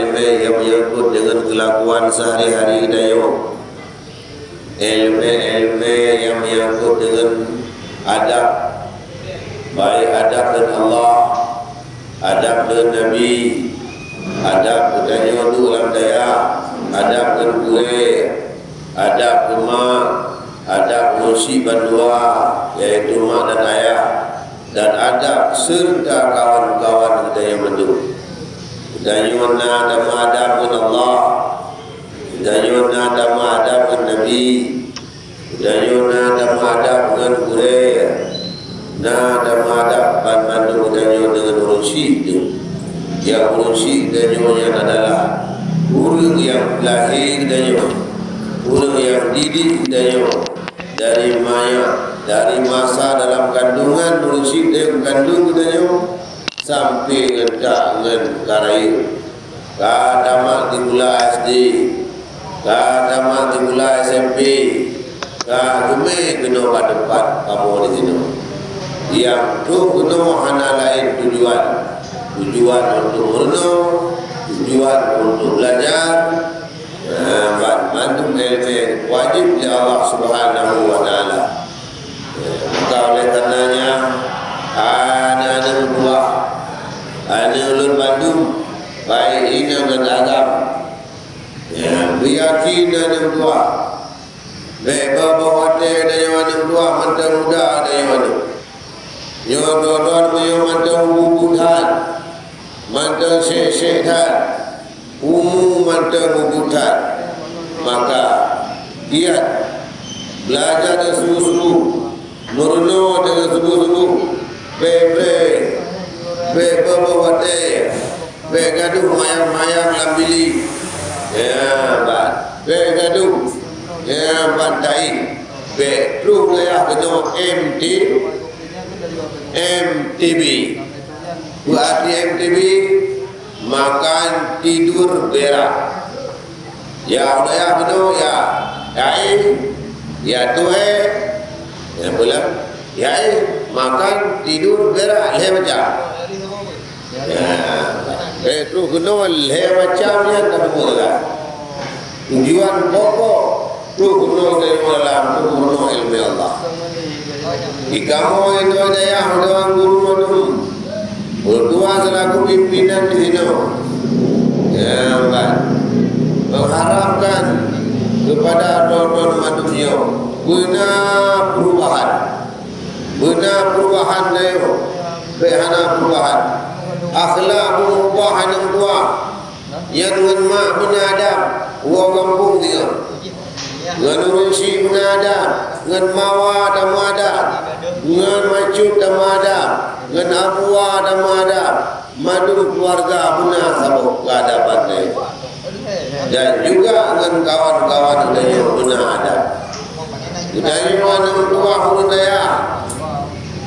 ilmu yang menyangkut dengan kelakuan sehari-hari dayo, ilmu yang menyangkut dengan adab, baik adab dengan Allah, adab dengan Nabi, adab dengan dalam daya, adab dengan gue, adab rumah, adab musi bandua, yaitu mak dan ayah, dan adab serta kawan-kawan kita yang mendukung. Dayuna dama adab dengan Allah, dayuna dama adab dengan Nabi, dayuna dama adab dengan Quraisy, na dama adab bantu dayuna dengan urusi itu. Yang urusi dayuna adalah guru yang lahir dayuna, guru yang didik dayuna dari maya, dari masa dalam kandungan urusi dayuna kandung dayuna sampai ngedak ngen karayu, kadama di gula SD, kadama di gula SMP, kagume kena depan kamu di sini. Yang tu kena hana lain tujuan untuk merenung, tujuan untuk belajar. Bantu ilmu wajib di Allah Subhanahu Wa Taala. Maka oleh karenanya anak buah, anak ulun Bandung, baik ini dan agam, beryakin anak buah, baik bawa hati dan yang anak buah, mantan muda dan yang anak, nyodoran yang mantan bubuhan, mantan syekh-syekhan, mantan bubuhan, maka dia belajar dengan sungguh-sungguh, merenung dengan sungguh-sungguh, Bebawate, begaduh mayang-mayang lambili, begaduh, bantai, beru gaya kedua MTB, buat MTB makan tidur berak, ya udah ya kedua ya tuh ya bulan. Ya, makan tidur berak leh macam. Itu kena leh macamnya tak boleh. Tujuan pokok tu kena dari dalam tu kena ilmu Allah. Ikamu itu ada yang doang guru manum. Berdua selaku pimpinan di sini. Ya, mengharapkan kepada don-don manusia guna perubahan. Benar perubahan dayo, behana perubahan, akhlak perubahan yang kuat, yang dengan mak benadam, uang kampung dia, dengan urusi benadam, dengan mawa dan madam, dengan macut dan madam, dengan abuah dan madam, madu keluarga benar sabuk kehadapan dayo, dan juga dengan kawan-kawan dayo benar ada. Budaya mana tua huruf daya.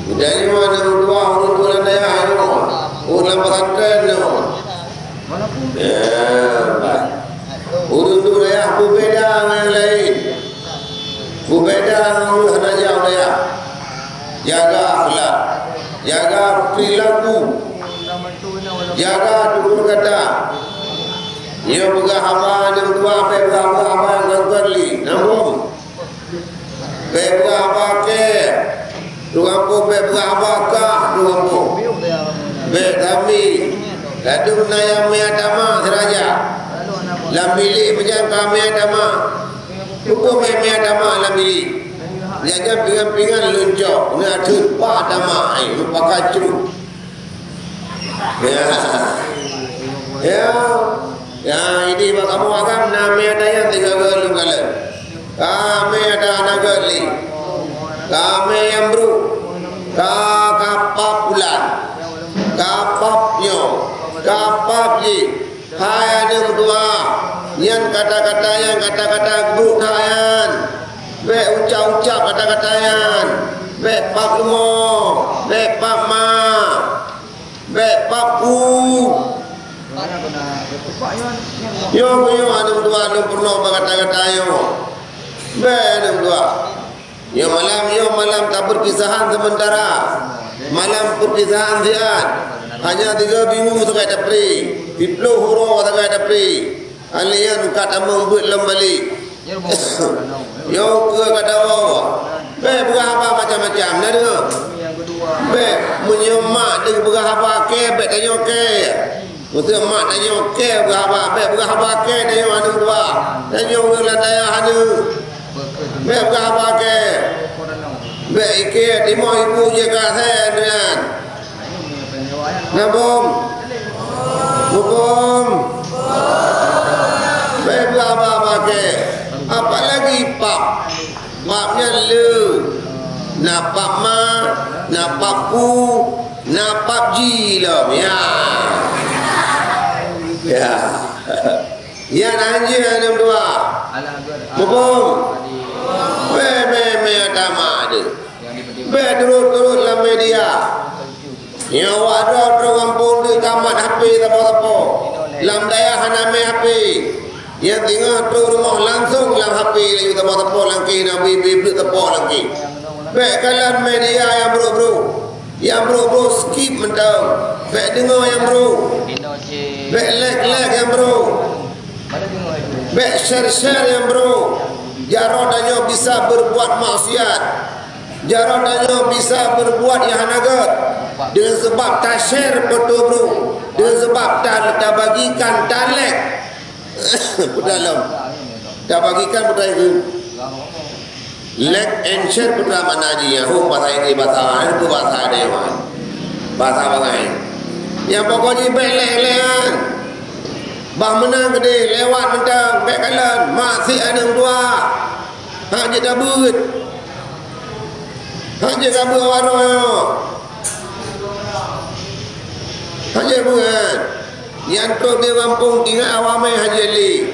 Budaya mana dua huruf daya itu, ulang pesantren itu. Huruf daya berbeda dengan yang lain, berbeda dengan huruf daya. Jaga akhlak, jaga perilaku, jaga tutur kata. Ia bukan hamba yang tua, hamba yang terli. Namun, apa ke? Ruangku berabakah ruangku berkami kadung naya meadama seraja lambili macam kami adama hukum meadama lambili jangan pingan-pingan luncok ngadut pak adama lupa kacru ya ini kamu agam nama ada yang 3 kali kami ada anak kali kami yang bro kapap bulan kapapnya kapapji hai ada dua yang kata-kata bukan be ucap-ucap kata-kata yang be pakmo be pakma be papu yo ada dua pernah kata-kata yo be ada dua. Ya malam tak perpisahan sementara. Malam perpisahan ziat. Hanya 3 minggu terkait dapri. 10 huruf terkait dapri. Alian kat among buat lem balik. Yo ke kata awak. Berapa macam-macam dah dengar. Menyemak dengan berapa ke bet tanya ke. Betul mak tanya ke berapa ke tanya anu dua. Tanya ulang daya anu. Berapa ke. Bet ke 5,000 je kat saya dengan. Nabum. Hukum. Berapa ke. Apalagi pap. Papnya le. Napak ma, napak ku, napak ji lah. Ya. Ya nanti ada dua. Bubung. Me ada ada. Turut dalam media. Ya wadah kampung di tamat HP tapo-tapo. Lam daya haname HP. Ya tinggal tu rumah langsung lam HP lagi tapo-tapo lagi nabi bibli tapo lagi. Baik kalian media yang bro skip mentang. Baik dengar yang bro. Baik like yang bro. Baik share yang bro. Jaradanya bisa berbuat maksiat. Jaradanya bisa berbuat yang hanagat. Dengan sebab tak share betul bro. Dengan sebab tak bagikan tak like. Dalam. Tak bagikan betul itu. Like and share putra mana aja. Hum bahasa ini bahasa itu bahasa dewan. Bahasa bagai. Yang pokoknya baik lelehan. Bah menang gede lewat mentang baik kalan masih ada dua. Hak je dabut. Hak je kabut warna. Hak je bukan. Yang tu di kampung tinggal awamai Haji Ali.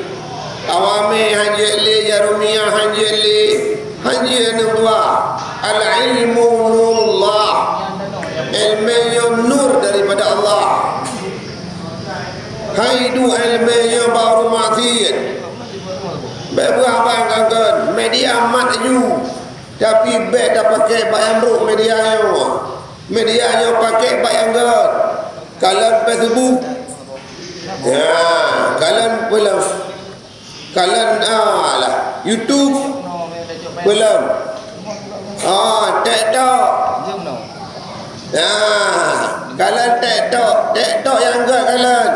Awamai Haji Ali Jarumiyah Haji Ali. Haji yang dua, al-ilmu nurullah, ilmu nur daripada Allah. Haidu ilmu baru mati. Berapa kan media amat ju, tapi beda pakai bayang bro media yang pakai bayang kan. Kalian Facebook, ya, kalian lah YouTube. Belum. TikTok. Kalian TikTok yang enggak kalian.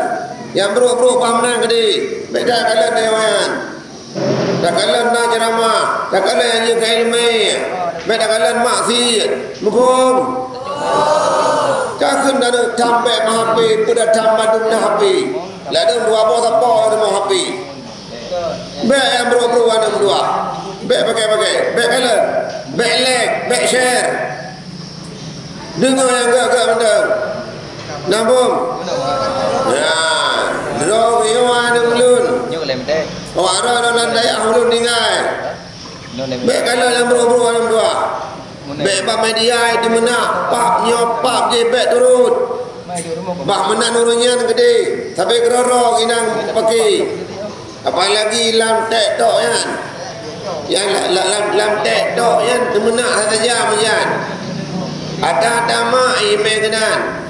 Yang bro paham gede. Beda kalian dewan. Tak kalian nak ceramah, tak kalian yang ilmu. Beda kalian maksiat. Mungkin. Takkan dah sampai mahapi, pada tambah dunia hapi. Lalu dua bos apa ada mahapi. Baik yang bro ada dua. Baik pakai. Baik kalian. Baik like, baik share. Dengar yang agak benda. Nambung. Ya. Drog iwan ulun. Orang dalam daya ulun tinggal. Baik kalian yang bro ada dua. Baik pak media di mana pap nyopap je baik turut. Bah menak nurunnya gede. Sampai kerorok inang pakai. Apalagi lam TikTok kan. Yang lam TikTok yang menak saja menjan. Ada mak email kenan.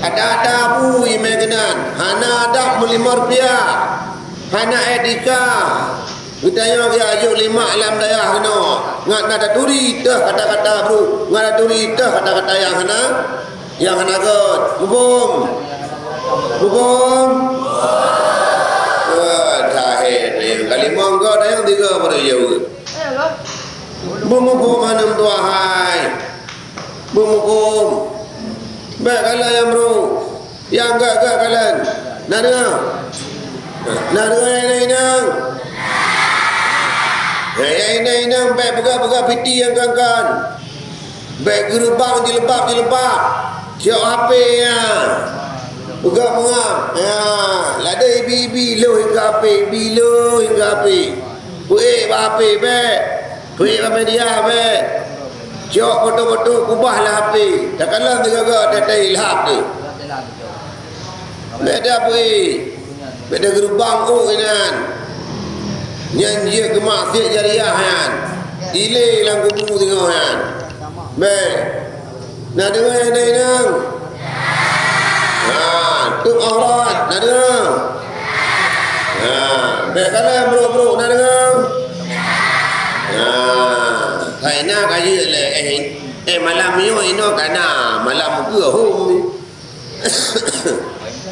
Ada abu email kenan. Hana ada RM5. Hana edika. Kita yang ajuk 5 lam daya kena. Ngat ada turi dah kata-kata bro. Ngat ada turi dah kata-kata yang hana god. Hukum. Kali monggo dah yang 3 pada jauh. Bumukum hanum tuahai. Bumukum. Baik kalian yang bro. Yang enggak kalian. Nak dengar? Nak dengar yang ini baik buka piti yang kan. Baik gerubang jilbab. Siap HP ya. Buka mengam. Ya, lada ibi lo hingga HP, bilo hingga HP. Kuih HP baik. Kuih media baik. Jok foto-foto kubahlah HP. Takkanlah tegak data ilham tu. Beda kuih. Beda gerubang inan. Nyanyi kemaksiat jariah kan. Delay lang kubu tengok kan. Baik. Nak dengar yang lain nang? Tu aurat nak dengar. Baik kalau bro nak dengar. Thầy na cái gì lại malam ni ino kana malam ke hum.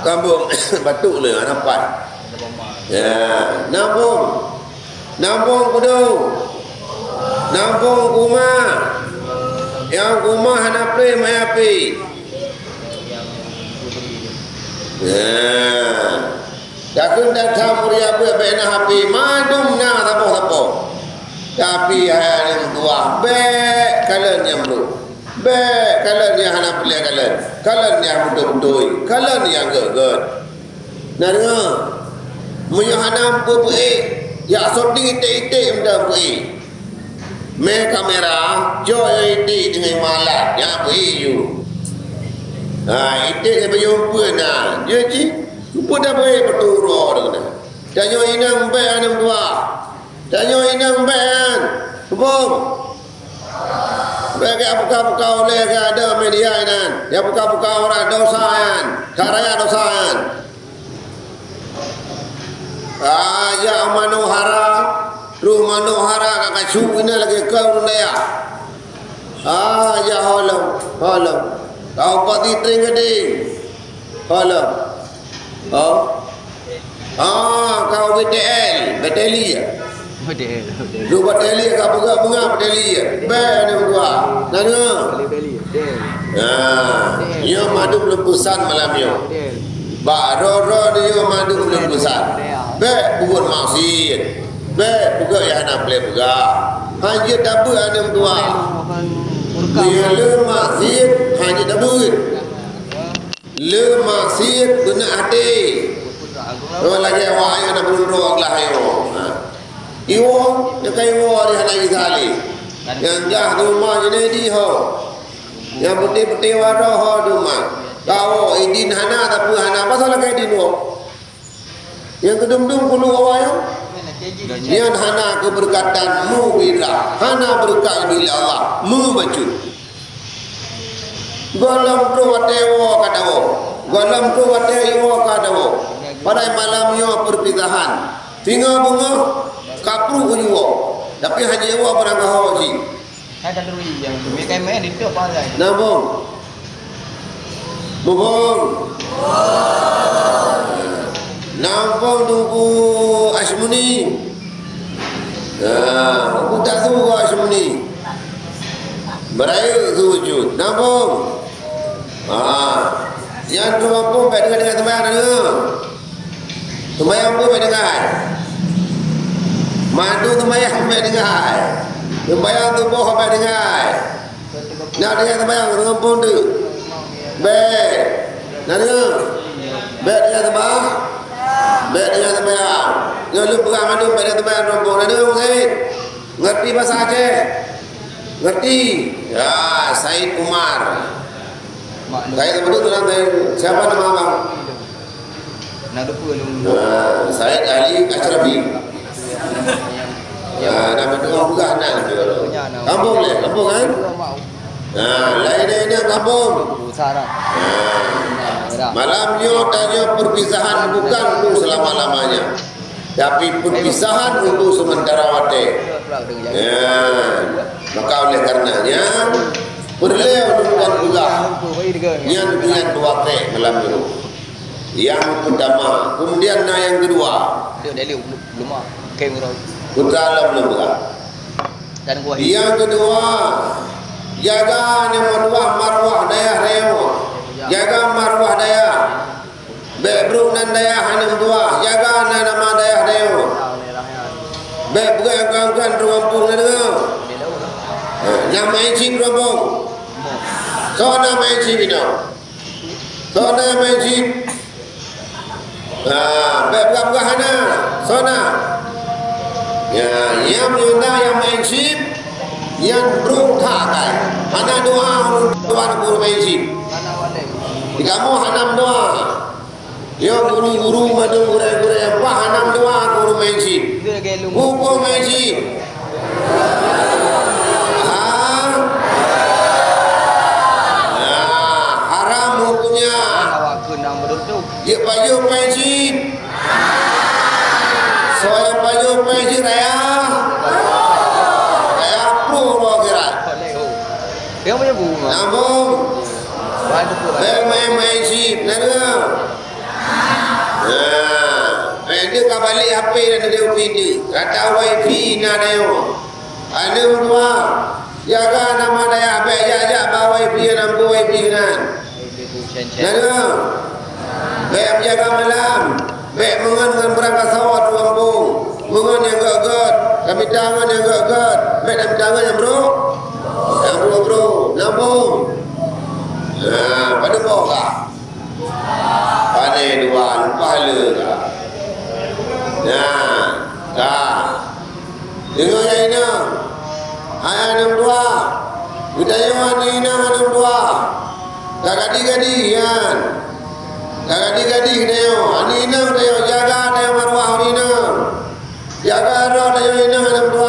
Kampung batuk le nampak. Ya, nampung kudu. Nampung kuma. Yang kuma hana play mai api. Ya. Dakun datang muria bena api madum na tapo. Tapi yang tua baik kalian yang bro. Baik kalian yang hana play kalian. Kalian yang betul-betul. Kalian yang gagak. Nah dengar. Menyohanam pupu'i. Ya soding itik-itik minta pupu'i. Me kamera. Joy itik dengan malat. Ya pupu'i you. Itik saya berjumpa nak. Ya cik. Jumpa dah baik berturut. Tanya inang baik anam tua. Tanya inang baik. Bom. Bagi buka-buka oleh ada media ini. Ya buka-buka orang dosaan. Caranya dosaan. Ya manohara. Ruh manohara kakak syuk ini lagi kau rundaya. Ya halam. Kau pati tering geding. Halam. Kau BTL. Bateli ya. Lu bateli kau bunga bateli ya. Ni dua. Nana. Yo madu belum pusan malam yo. Ba ro dia madu belum pusan. Bukan maksiat. Bukan ya nak play buka. Hanya dapat ada dua. Dia le maksiat hanya dapat. Le maksiat guna hati. Orang lagi awak yang nak berunduk lah ayo. Iwo, yang kaya iwo dia nak izali. Yang jah rumah jadi di ho. Yang putih-putih wadah ho rumah. Kau idin hana tapi hana pasal lagi idin wo. Yang kedum-dum kulu awak yang. Yang hana keberkatan mu bila. Hana berkat bila Allah mu baju. Golam tu watewo kata wo. Golam tu watewo kata wo. Pada malam yo perpisahan. Tinggal bunga kapru ujiwo. Tapi haji wo barang kau haji. Ada dulu yang tu mereka main itu apa saja. Nabung. Bubung. Nampung tunggu Asmuni. Aku tak tahu Asmuni. Berayu sujud. Nampung. Yang tu mampu baik dengan tembayan ada. Tembayan pun baik dengan. Madu tembayan baik dengan. Tembayan tu boh baik dengan. Nak dengan tembayan dengan pun tu. Baik. Nak dengar? Baik dengan tembayan. Baik dengan tembayan. Jangan lupa pegang madu baik dengan tembayan rompong. Nak dengar Said? Ngerti bahasa Aceh? Ngerti? Ya, Said Umar. Saya betul nanti siapa nama abang? Nak lupa lu. Said Ali Ashrafi. Nama dua bukan nak. Kampung le, kampung kan? Lain-lainnya kampung. Malamnya tanya perpisahan bukan untuk selama-lamanya. Tapi perpisahan untuk sementara waktu. Maka oleh karenanya beliau bukan juga yang dengan dua teh malam itu. Yang pertama, kemudian yang kedua. Putra belum buka. Yang kedua, jaga marwah daya rewo. Jaga marwah daya. Bebru nan daya hanum dua. Jaga nama daya rewo. Bukan kawan-kawan rumpung ada. Nama encing rumpung. So nama encing bina. So nama encing. Bukan hana. So na. Yang menyunda yang encing. Yang berutakan. Hana doa tuan guru encing. Kamu hanam doa. Yang guru-guru madu guru-guru apa hanam doa guru encing. Hukum encing. main je raya. Raya pro kira. Dia punya bu. Nambung. Bantu pula. Main sip, nana. Dia kau balik HP dan dia video. Kata wifi na dayo. Ada dua. Jaga nama daya baik jaga bawa wifi nampu wifi kan. Nana. Baik jaga malam. Baik mengan berangkat sawat kampung. Mengan yang gagak. Kami tangan yang gagak. Baik kami tangan yang bro. Yang bro. Nambung. Pada bawah kah? Pada dua. Lupa le. Nah, dah. Dengar yang ini. Ayah 62. Budaya ini 62. Dah gadi-gadi kan. Dah gadi-gadi dia. Ani ini dia jaga dia marwah ini. Jaga roh dia ini 62.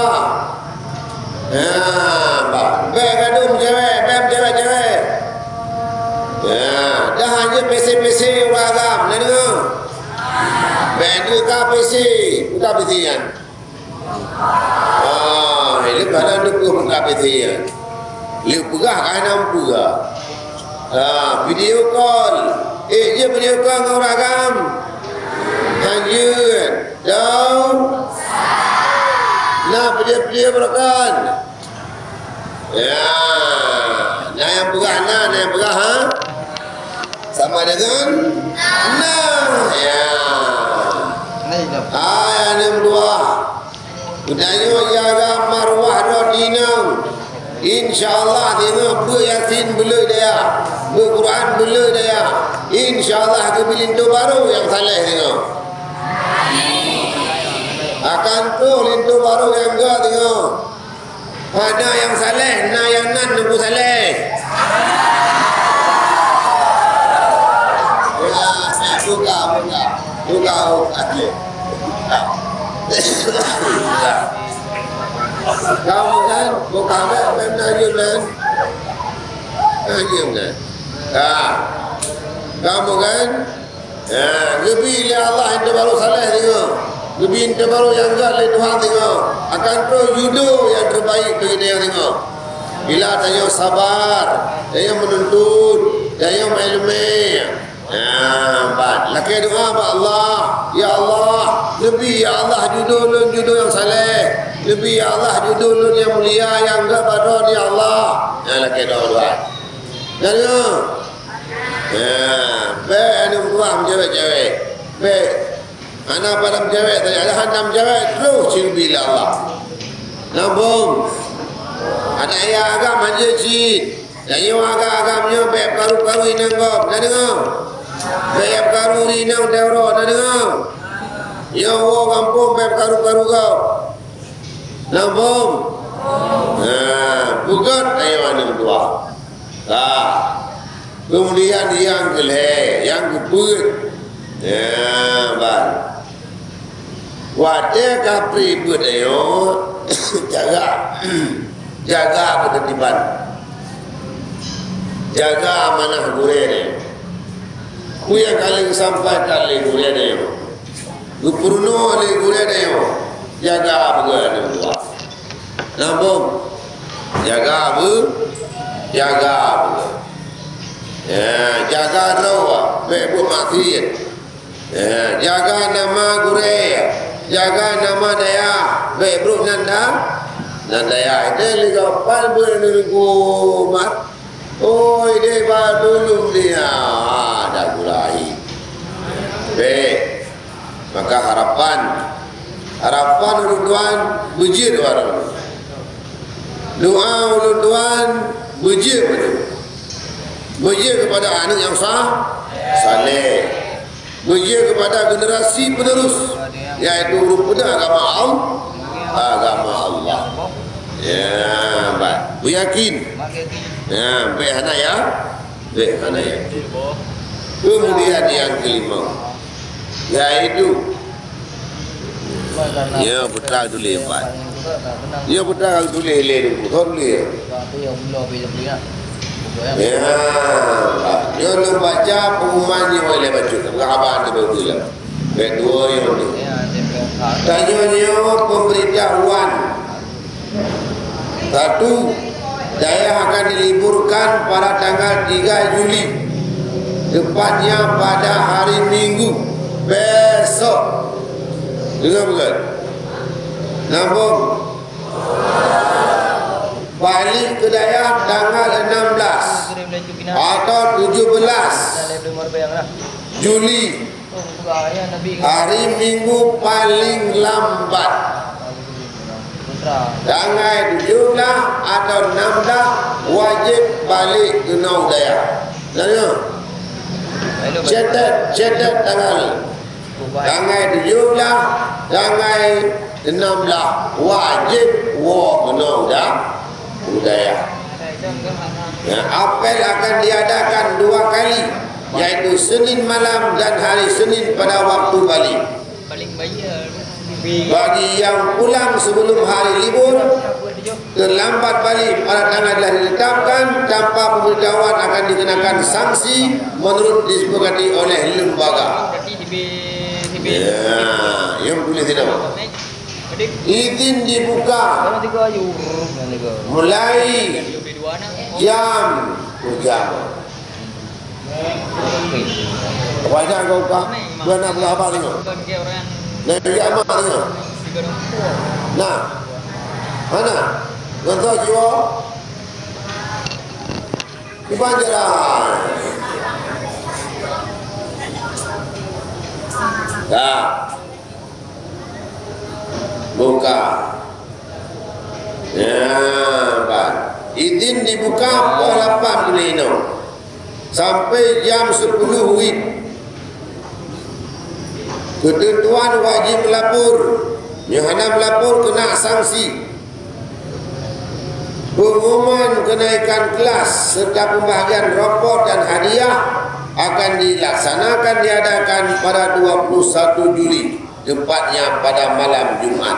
Baik kadung cewek, baik cewek. Dah hanya PC beragam. Dengar. Bandu ka PC, buka PC kan. Ini badan dukung buka PC kan. Lu buka kan nampu ke? Video call. Je video call dengan ragam. Lanjut. Down. Nah, video berkan. Ya. Nah yang buka yang buka ha? Sama dengan nah. Ya. Ayat 62. Budaya jaga marwah rodinang. InsyaAllah tengok beryasin bela dia. Berquran bela dia. InsyaAllah ke lintu baru yang saleh tengok. Akan tu lintu baru yang enggak tengok. Ada yang saleh, na yang nan nunggu saleh. Buka. Kamu kan, bukan memang najib kan? Najib kan? Kamu kan? Lebih oleh Allah yang baru saleh tengok. Lebih yang baru yang enggak oleh Tuhan tengok. Akan terus judo yang terbaik bagi dia tengok. Bila dia sabar, dia menuntut, dia ilmu. Laki doa pada Allah. Ya Allah, lebih ya Allah judul yang saleh. Lebih ya Allah judul yang mulia yang enggak pada ya Allah. Laki doa. Jangan. Anu buah cewek. Anak pada cewek tadi ada hantam cewek terus silbilah Allah. Nambung. Ada ayah agak manja cik. Jadi agak-agamnya beb karu-karu inang kau. Dah dengar? Beb karu inang teoro. Dah dengar? Ya Allah kampung beb karu-karu kau. Nambung. Bukan ayah mana dua. Kemudian yang kelih, yang kebut. Wadah kapri buat ayo. Jaga ketertiban. Jaga amanah gure ni. Ku yang kali sampai kali gure ni. Ku purno kali gure ni. Jaga gure ni dua. Nambung. Jaga jaga jaga rawa. Bebu maksiat. Jaga nama gure. Jaga nama daya. Bebu nandaya. Ini liga pal bernunggu mat. Oh, ini dulu dia ada gulai. Maka harapan ulun bujir warung. Doa ulun bujir kepada anak yang saleh. Bujir kepada generasi penerus, yaitu rukun agama Allah. Ya, baik. Yakin. Baik anak ya. Kemudian yang kelima, yaitu ya putra tulis Pak. Ya putra tulis le tulis. Ya lu baca pengumumannya oleh baca. Kabar tu betul lah. Kedua yang ni. Tanya pemberitahuan. Satu, Daya akan diliburkan pada tanggal 3 Juli, tepatnya pada hari Minggu besok. Dengar bukan? Nampak? Balik ke Daya tanggal 16 atau 17 Juli, hari Minggu paling lambat. Tanggal 17 atau 16 wajib balik ke Nau Daya. Tanya. Catat tanggal. Tanggal 17, tanggal 16 wajib ke Nau Daya. Apel akan diadakan 2 kali, yaitu Senin malam dan hari Senin pada waktu balik. Bagi yang pulang sebelum hari libur, terlambat balik pada tanggal telah ditetapkan tanpa pemberitahuan akan dikenakan sanksi menurut disepakati oleh lembaga. Ya, yang boleh tidak. Izin dibuka mulai jam 3. Wajah kau kah? Dua nak berapa tengok? Nabi amat tengok. Nah, mana? Contoh jiwa di Banjaran. Dah buka. Ya, Pak. Izin dibuka pukul 8 Juli sampai jam 10 WIB. Ketentuan wajib melapor. Yang hendak melapor kena sanksi. Pengumuman kenaikan kelas serta pembahagian rapor dan hadiah akan diadakan pada 21 Juli, tepatnya pada malam Jumat.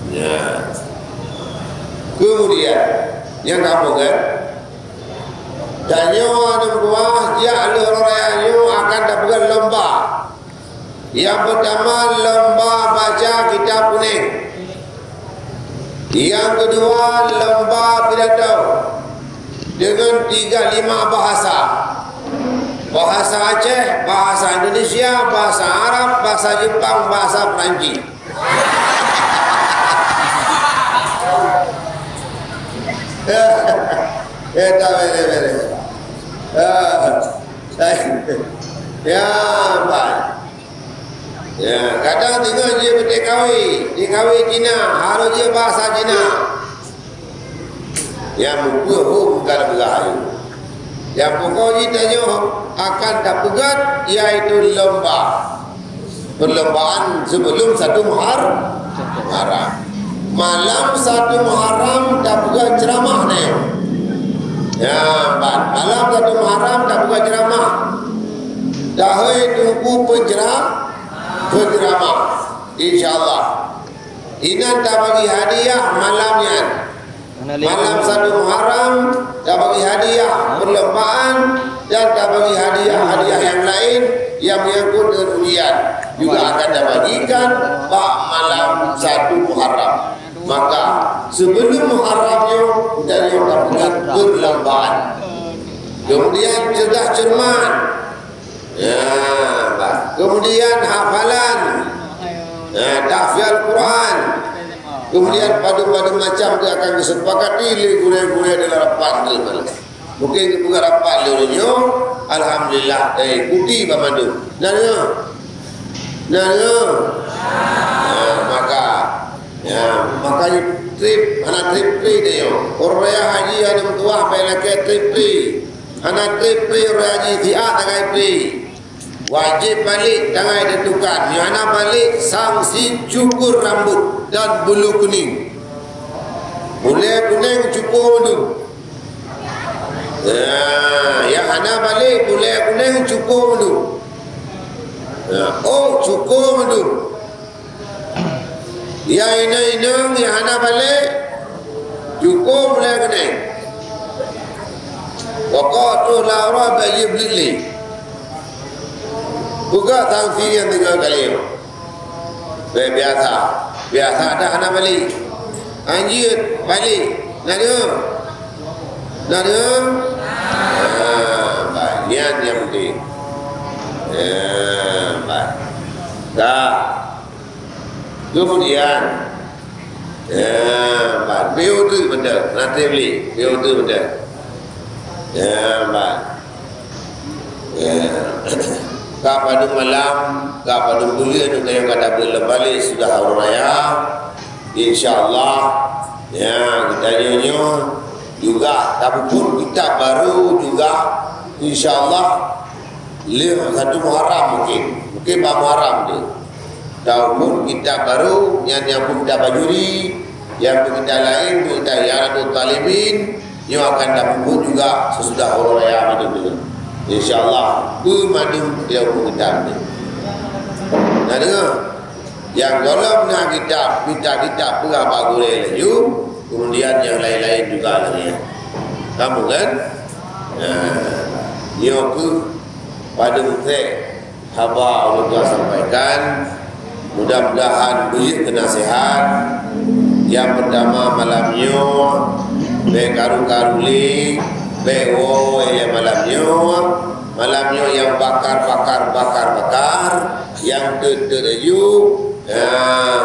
Ya. Kemudian yang kamu kan, danyo dan buah jalur rayanyo akan dapat lomba. Yang pertama, lomba baca kitab kuning. Yang kedua, lomba pidato dengan 35 bahasa. Bahasa Aceh, bahasa Indonesia, bahasa Arab, bahasa Jepang, bahasa Perancis. Ya, Pak. Ya, kadang tengok dia DKW Cina, harus dia bahasa Cina. Yang buku bukan bergayu. Yang pokoknya tanya akan dapat yaitu lomba. Perlombaan sebelum 1 Muharram. Malam 1 Muharram dapat ceramah ni. Ya, malam 1 Muharram dapat ceramah. Dahai tunggu penceramah. InsyaAllah. Inan tak bagi hadiah malamnya. Malam 1 Muharram tak bagi hadiah perlombaan dan tak bagi hadiah yang lain yang menyangkut dengan ujian. Juga akan dibagikan pada malam 1 Muharram. Maka sebelum Muharramnya dan yang dapat perlombaan. Kemudian cerdas cermat. Ya, kemudian hafalan, tahfidz Quran, kemudian padu-padu macam dia akan disepakati guna-guna dalam rapat ni. Mungkin bukan rapat dulunya, alhamdulillah ikuti pemandu. Nanya, makanya trip, anak trip dia. Orang haji ada tua, pelak trip. Anak trip orang haji tiap tangai trip. Wajib balik tangan ditentukan. Yang nak balik sanksi cukur rambut dan bulu kuning. Bulu kuning cukur dulu. Yang nak balik bulu kuning cukur dulu. Cukur dulu. Yang ini yang nak balik cukur bulu kuning. Pokok tu lara bagi beli. Buka tangsi yang 3 kali. biasa. Biasa ada anak balik. Anjir balik. Nak dia? Nak dia? Bagian yang penting. Baik. Dah. Kemudian baik. Bio tu benda. Nanti beli. Bio tu benda. Baik. Pada malam, pada bulan yang kata bulan balik sudah hari raya. InsyaAllah kita nyonya juga tabur kitab baru juga InsyaAllah satu Muharram mungkin Muharram tu tabur kitab baru yang pun kita bajuri yang pun kita lain pun kita Yaratul Talimin yang akan tabur juga sesudah hari raya itu InsyaAllah madu dia pun kitab ni nak dengar yang dalam nak kitab berapa boleh laju kemudian yang lain-lain juga lagi kamu kan nyoku pada mutek haba Allah sampaikan mudah-mudahan beri nasihat yang pertama malamnya bekaru-karuli bewo malamnya yang bakar yang terdeyu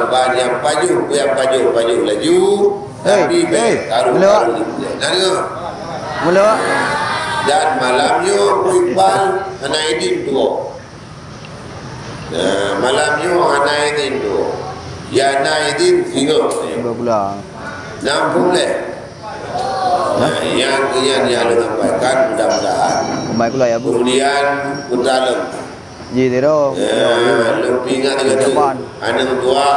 banyak baju laju tapi karu-karu mula dan malamnya Iqbal Hanaidin dua malamnya Hanaidin dua ya Hanaidin singa bulan 6 bulan yang dia sampaikan mudah-mudahan kemudian Putralam Ji tero. Lebih ingat dengan tu. Anak tua.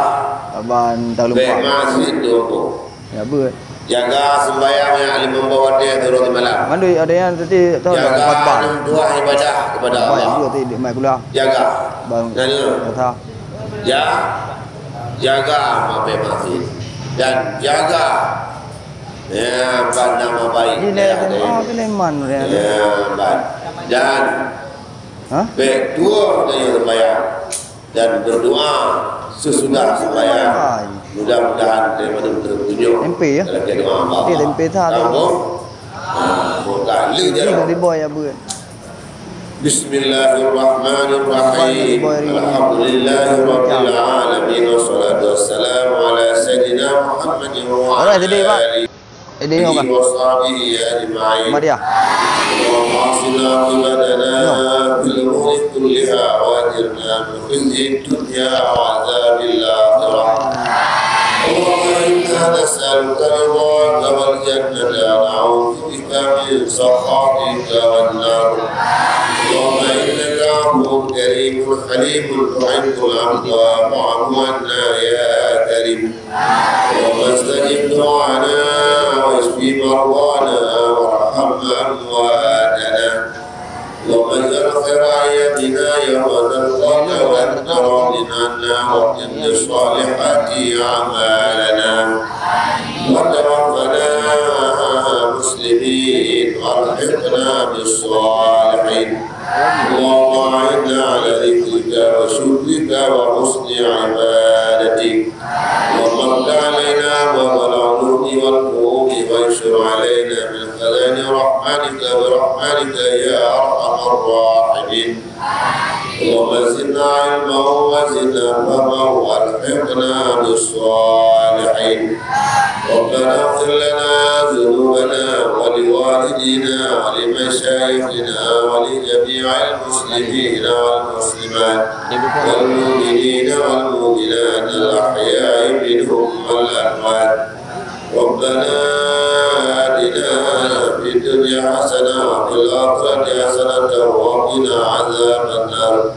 Abang tak lupa. Masjid tu. Ya ber. Jaga sembahyang yang alim membawa dia turun di malam. Mandu ada yang tadi tahu jaga anak tua ibadah kepada Allah. Baik tu mai kula. Jaga. Bang. Kata. Ya. Jaga sampai masjid. Dan jaga nama baik. Ini leman ya. Dan baik dua dari sembahyang dan berdoa sesudah sembahyang mudah-mudahan daripada tertunjuk MP ya MP tak tahu kali dia boy ya bu Bismillahirrahmanirrahim Alhamdulillahirabbil alamin wassalatu wassalamu ala sayyidina Muhammadin wa ala alihi ini apa? Maria. اللهم اغفرنا عبادنا بالامور كلها واجرنا من خزي الدنيا وعذاب الاخره اللهم انا نسالك رضاك والجنه نعوذ بك من سخطك والنار اللهم انك عفو كريم حليم تحب العفو فاعف عنا يا كريم اللهم استجب دعانا واشفي مرضانا وارحم امواتنا اللهم اجعل خير ايامنا يوم نلقاك وانت راض عنا واختم بالصالحات اعمالنا وتوفنا مسلمين والحقنا بالصالحين اللهم اعنا على ذكرك وشكرك وحسن عبادتك اللهم ارد علينا وضل العلوم والقلوب وانشر علينا من خزائن رحمتك برحمتك يا ارحم الراحمين اللهم زدنا علما وزدنا فهما والحقنا بالصالحين ربنا اغفر لنا ذنوبنا ولوالدينا ولمشايخنا ولجميع المسلمين والمسلمات والمؤمنين والمؤمنات الأحياء منهم والأموات ربنا آتنا في الدنيا حسنة وفي الآخرة حسنة وقنا عذاب النار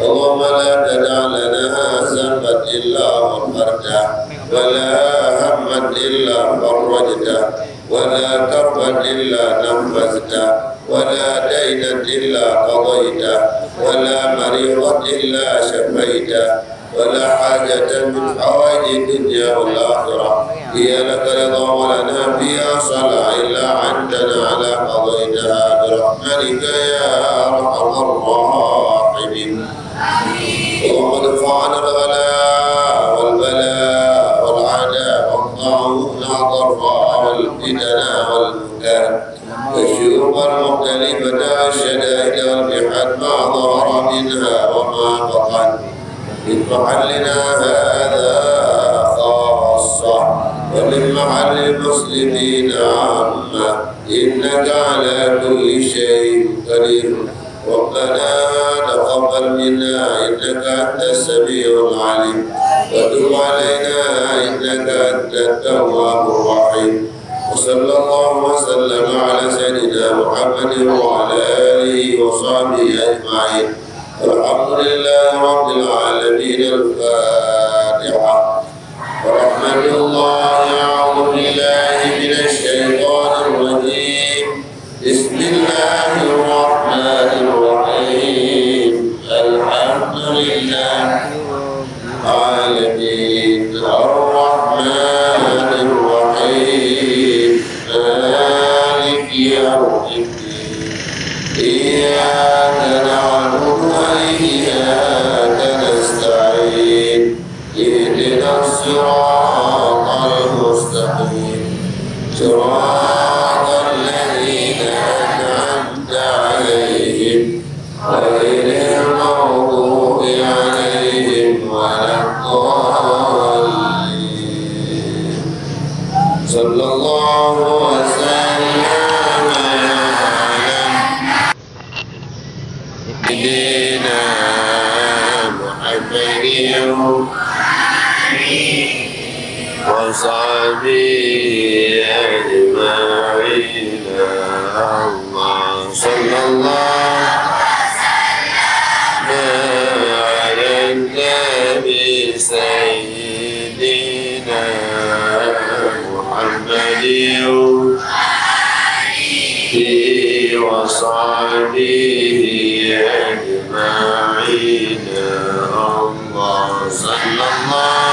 اللهم لا تدع لنا ذنبا إلا غفرته ولا هما إلا فرجته ولا كربا إلا نفذته ولا دينا إلا قضيته ولا مريضا إلا شفيته ولا حاجة من حوائج الدنيا والآخرة هي لك رضا ولنا فيها صلاح إلا عندنا على قضيتها برحمتك يا أرحم الراحمين اللهم ارفع عنا الغلاء من محلنا هذا خاصة ومن محل المسلمين عامة إنك على كل شيء قدير ربنا تقبل منا إنك أنت السميع العليم وتب علينا إنك أنت التواب الرحيم وصلى الله وسلم على سيدنا محمد وعلى آله وصحبه أجمعين والحمد لله رب العالمين. الفاتحة. ورحمة الله. أعوذ بالله من الشيطان الرجيم. بسم الله الرحمن الرحيم. الحمد لله العالمين الرحمن الرحيم مالك يوم الدين إياك نعبد وإياك نستعين اهدنا الصراط المستقيم صراط الذين أنعمت عليهم غير المغضوب عليهم ولا الضالين. صلى الله وسلم على سيدنا محمد وصحبه أجمعين. الله صلى الله على النبي سيدنا محمد وصحبه أجمعين. الله صلى الله